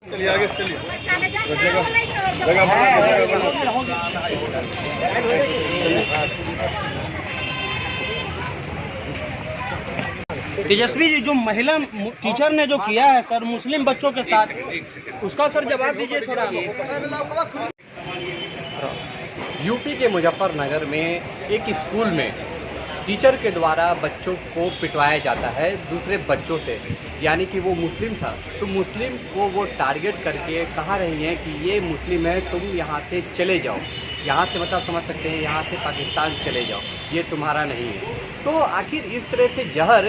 चलिए आगे चलिए। जगह तेजस्वी जी, जो महिला टीचर ने जो किया है सर मुस्लिम बच्चों के साथ, उसका सर जवाब दीजिए थोड़ा। यूपी के मुजफ्फरनगर में एक स्कूल में टीचर के द्वारा बच्चों को पिटवाया जाता है दूसरे बच्चों से, यानी कि वो मुस्लिम था तो मुस्लिम को वो टारगेट करके कहा रही हैं कि ये मुस्लिम है, तुम यहाँ से चले जाओ, यहाँ से मतलब समझ सकते हैं यहाँ से पाकिस्तान चले जाओ, ये तुम्हारा नहीं है। तो आखिर इस तरह से जहर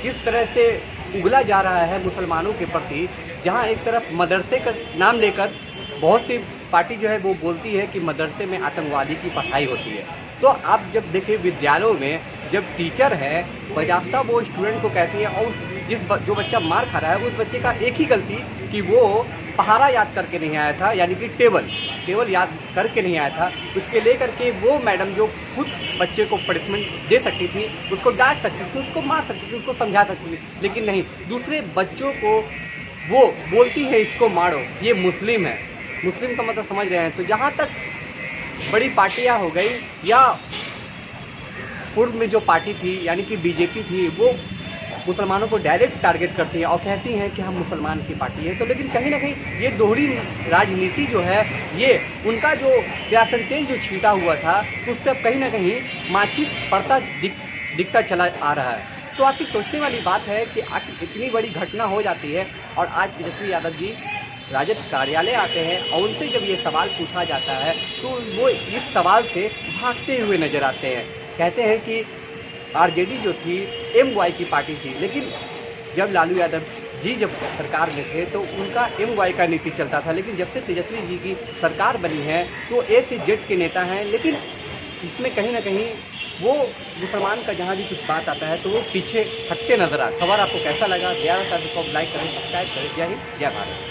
किस तरह से उगला जा रहा है मुसलमानों के प्रति, जहाँ एक तरफ मदरसे का नाम लेकर बहुत सी पार्टी जो है वो बोलती है कि मदरसे में आतंकवादी की पढ़ाई होती है। तो आप जब देखिए विद्यालयों में जब टीचर है बजाफ्ता वो स्टूडेंट को कहती है, और जो बच्चा मार खा रहा है उस बच्चे का एक ही गलती कि वो पहाड़ा याद करके नहीं आया था, यानी कि टेबल याद करके नहीं आया था, उसके लेकर के वो मैडम जो खुद बच्चे को पनिशमेंट दे सकती थी, उसको डांट सकती थी, उसको मार सकती थी, उसको समझा सकती थी, लेकिन नहीं, दूसरे बच्चों को वो बोलती है इसको मारो, ये मुस्लिम है। मुस्लिम का मतलब समझ रहे हैं। तो जहाँ तक बड़ी पार्टियाँ हो गई या पूर्व में जो पार्टी थी यानी कि बीजेपी थी, वो मुसलमानों को डायरेक्ट टारगेट करती है और कहती हैं कि हम मुसलमान की पार्टी है। तो लेकिन कहीं ना कहीं ये दोहरी राजनीति जो है, ये उनका जो किरासन तेल जो छीटा हुआ था उससे अब कहीं ना कहीं माचिस पड़ता दिखता चला आ रहा है। तो आखिर सोचने वाली बात है कि आखिर इतनी बड़ी घटना हो जाती है और आज तेजस्वी यादव जी राजद कार्यालय आते हैं और उनसे जब ये सवाल पूछा जाता है तो वो इस सवाल से भागते हुए नजर आते हैं। कहते हैं कि आरजेडी जो थी MY की पार्टी थी, लेकिन जब लालू यादव जी जब सरकार में थे तो उनका MY का नीति चलता था, लेकिन जब से तेजस्वी जी की सरकार बनी है तो A से Z के नेता हैं, लेकिन इसमें कहीं ना कहीं वो मुसलमान का जहाँ भी कुछ बात आता है तो वो पीछे हटते नजर आते। खबर आपको कैसा लगा? ज़्यादा से ज़्यादा लाइक करें, सब्सक्राइब करें। जय हिंद, जय भारत।